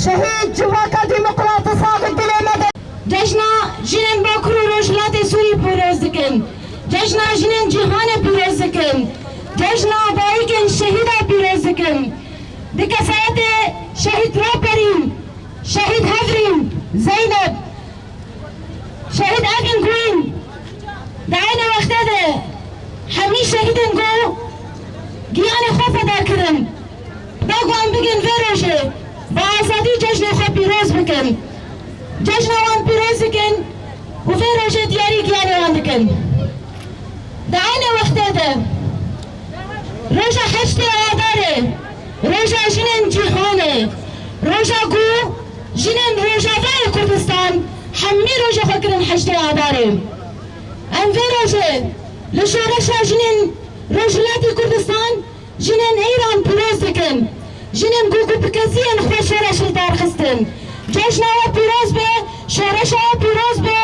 شهید جواکا ديمقراطي صاغ الدلمة جشنا جنن باكرو روجلات سوري بيروز دكن جشنا جنن جهان بيروز دكن جشنا بايكن شهيدا بيروز دكن دكسات شهيد رابرين شهيد هافرين زينب شهيد اكن كوين دعينا وقتها حمي شهيدن جو گیان خواه فدا کرن بگو هم بگن ویروشه با آزادی جشن خواه پیروز بکن جشن وان پیروز بکن و ویروشه دیاری گیان وان بکن دعین وقته ده روژا حشت آداره روژا جنن جهانه روژا گو جنن روژا وای کردستان حمی روژا خواه کرن حشت آداره ام ویروشه لشورشا جنن رجلات كردستان جنن ايران بيروز دكن جنن جوجو بكازيان خو شورش الدار خستن جشنا بيروز به شورش بيروز به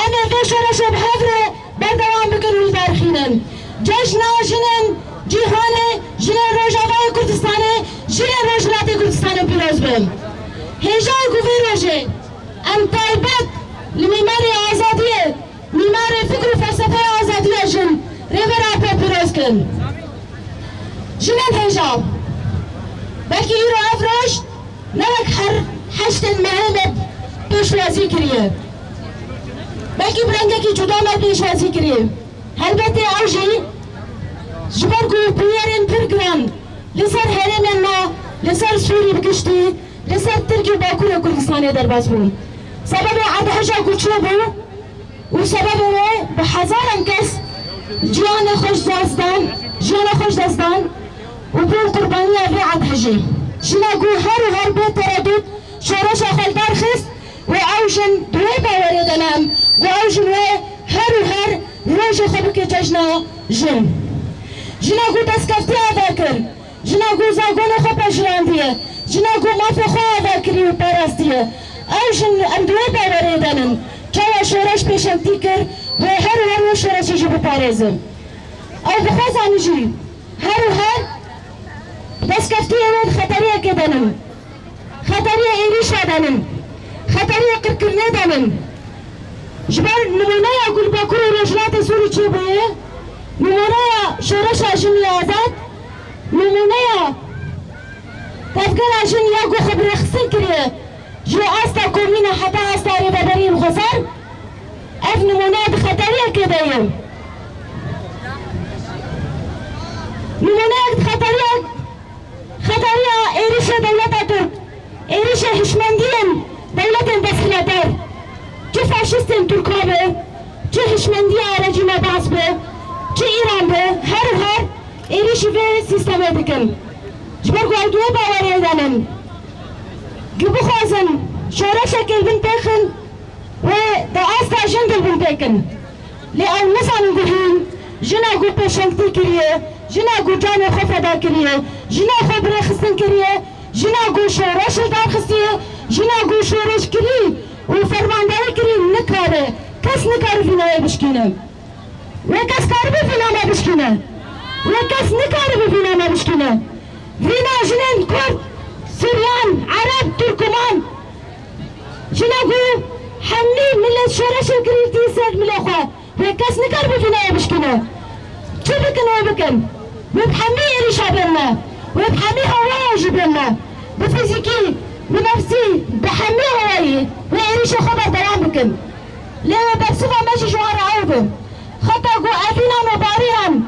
انا في شورش بهفره بردوام بكن الدار خينن جشنا جنن جهانه جنن رجاوي كردستان جنن رجلات كردستان بيروز به هجا جوفي روجه ام طيبت لمعماري آزاديه معماري فكر وفلسفه آزاديه جن ريفرا بيروز كن جنن هجا بلكي يرو افرش نلك حشت المهمة بيشوازي كريه بلكي برنگكي جدا ما بيشوازي كريه هلبته اوجي جبرگو بيرن برگران لسر هرمن ما لسر سوري بكشتي لسر تركي باكور كردستاني درباز بون سبب عرض هجا گوچو بو وسبب بحزارن كس جيان خوش دستان وبون قربانية في عد حجي شناقو هر بيت تردد شورش خلدار خس وعوجن دويبا وردنام وعوجن هر روش خبك ججنا جن جناقو دسكفتي آذاكر جناقو زاقون خبا جراندية جناقو مافي خوا آذاكري وباراستية عوجن ام دويبا وردنم جوا شورش بيشنتي كر وهر شورش يجيبو باريزم او بخوز نجي هر بس كفتي ولد خطريه كدنم خطريه ايريش دنم خطريه كركرنه دنم جبر نمونه اقول باكور رجلات سوري تشوبيه نمونه شورش اجن يازات نمونه تفكر اجن ياغو خبر خسن كريه جو استا كومينا حتى استا ريبادرين خسر اف نمونه بخطريه كدايم نمونه خطريه ايريشه دولة ترك ايريشه هشمندين دولة دسخلاتر چه فاشستين تركابه چه هشمنديه رجيم باس به چه ايران به هر ايريشه في سيستمه دكن جبرگو ايدوه باوري دانن جبو خوازن شورشه كلبن تاخن و دا استا جندل بن تاكن لأن مثلا نقولين جنا قو بشنتي كريه جنا قو جاني خفدا كريه جنا خبره خستن كريه جنا قو شورش دار خستيه جنا قو شورش كريه وفرمانداري كريه نكاره كس نكاره فينا بشكينه وكس كاربي فينا ما بشكينه وكس نكاره فينا ما بشكينه فينا جنين كرد سوريان عرب تركمان جنا قو حملي ملت شورش كريه تيسر ملوخه وكس نكاره فينا بشكينه شو بكن وبحمي إيريشا برنا وبحمي هواي جبرنا بفيزيكي بنفسي بحمي هواي وإيريشا خبر دوام بكن لما بكسوفا ماشي شوار عوضم خطا قو أفينا وبارينا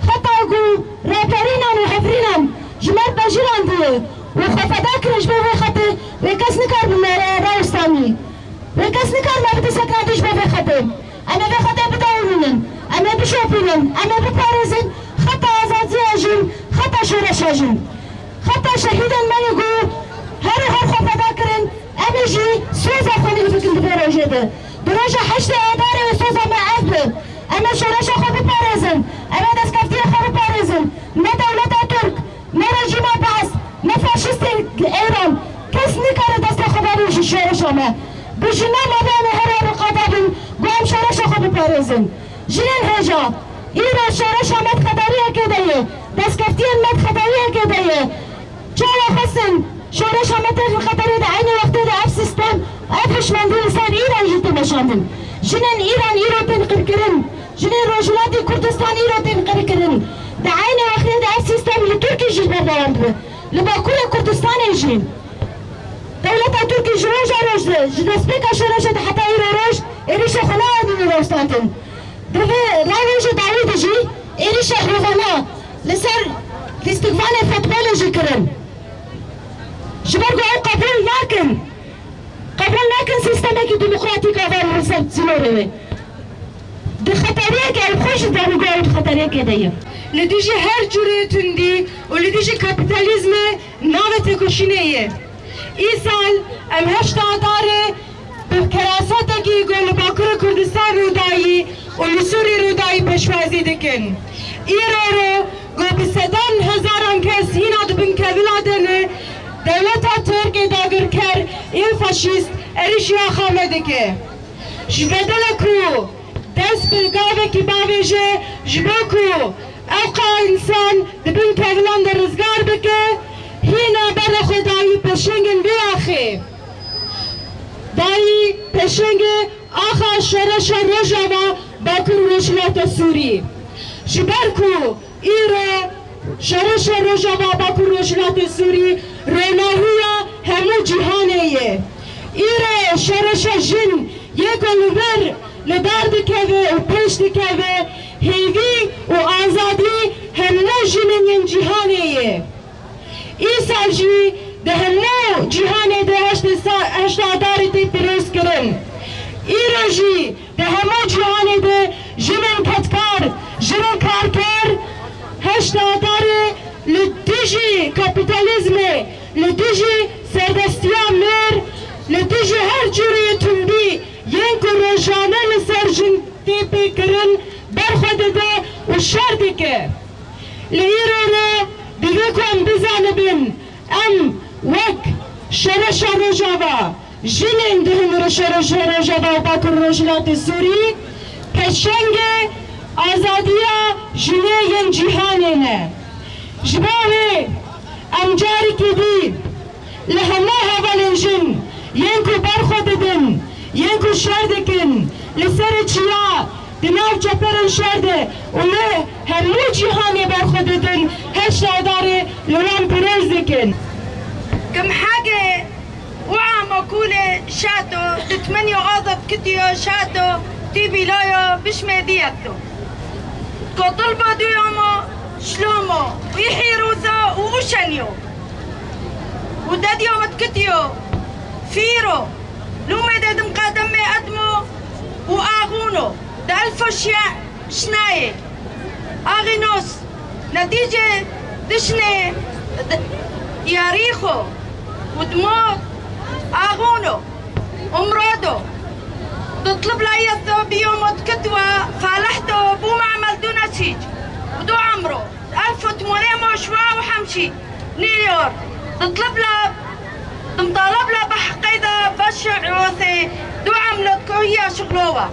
خطا قو رابرينا وحفرينا جمال بجيران دي وخفداك رجبه وخطي وكاس نكار راوستاني وكاس نكار ما بتسكنا تجبه وخطي أنا بخطي بدورنن أنا بشوفنن أنا ببارزن خطا آزادی اجن خطا شورش اجن خطا شهیدن من يقول هر خفدا کرن امیجی سوزا خونی بکن بروجه ده بروجه حشت اداره و سوزا معبه اما شورش خو بپارزن اما دستکفتی خو بپارزن نه دولت ترک نه رژیم باس نه فاشیست ایران کس نکاره دست خو بروجه شورش ما بجنا ما بین هر رقابه قام شورش خو بپارزن جنن هجا ایران شورش آمد خطریه که دیه دستکفتین مد خطریه که دیه جوا خسن شورش همتر خطره ده عین وقت ده اف سیستم اف هشمندی سر ایران جیت بشاندن جنن ایران تنقر کرن جنن روجلاتی کردستان تنقر کرن ده عین وقت ده اف سیستم لترکی جیل بردارم به لباکور کردستان جین دولت ترکی جروج روش ده جدسپیک شورش ده حتی روش ایریش خلا دین روستاتن ده راویج داوود جی ایریش خلا لسر استقبال فتبال جی کرن جبرگو قبول نکن سیستمی که دموکراتیک آور رسد زنوره ده خطریه که خوش دارگو خطریه که دیم لدیجی هر جوری تندی و لدیجی کپیتالیزم ناوت کشینه ای سال ام هشتا داره به کراساتگی گل باکر کردستان رودایی و لسوری رودایی پشوازی دکن ای رو گو بسدن هزاران کس هینا دبن کبیلادنه دولت ترک داگر کر این فاشیست اریشیا خامده که جبدل کو دست بلگاوه کی باویجه جبکو اوقا انسان دبن کبیلان در رزگار بکه هینا بر خدایی پشنگن بیاخی دایی پشنگ آخا شرش رجاوا باکر رشلات سوری جبرکو ایره شرش رجاوا باکر رشلات سوری رناهیا همو جهانه ایره شرش جن یک گلور لدار دکوه و پیش دکوه هیوی و آزادی همو جنین جهانه ایسا جی ده همو جهانه ده هشتا داری تی پیروز کرن ایره جی ده همو جهانه ده جنین کتکار جنین کارکار هشتا داری لدیجی کپیتالیزمه لدیجی سردستیا مر لدیجی هر جوری تندی ینکو روشانه لسر جن تیپی کرن برخود ده و شرده که لیره رو دیگه کن بزنه بین ام وک شرش رجاوا جنین دهن شرش رجاوا و باکر رجلات سوری پشنگ آزادیا جنه ین جهانه نه جباوه امجاری که دی لهما هوالن جن ینکو برخود دن ینکو شردکن لسر چیا دناو چپرن شرده و نه همو جهانی برخود دن هشتا داره لوران پرز دکن كم حاجة وعم كولة شاتو تتمنيو غاضب كتيو شاتو تيبي لايو بشماديتو كطلبة ديومو شلومو ويحيروزو ووشنيو وداد يوم تكتيو فيرو لومي دادم قادمي أدمو وآغونو دا الفوشيا شناي آغينوس نتيجة دشني ياريخو ودموت آغونو ومرادو تطلب لايثو بيوم كتوى فالحتو بو معمل دون سيج ودو عمرو 1800 نيويورك تطلب له تمطالب له بحقيدة بشع عوثي دو عملت كوهية شغلوة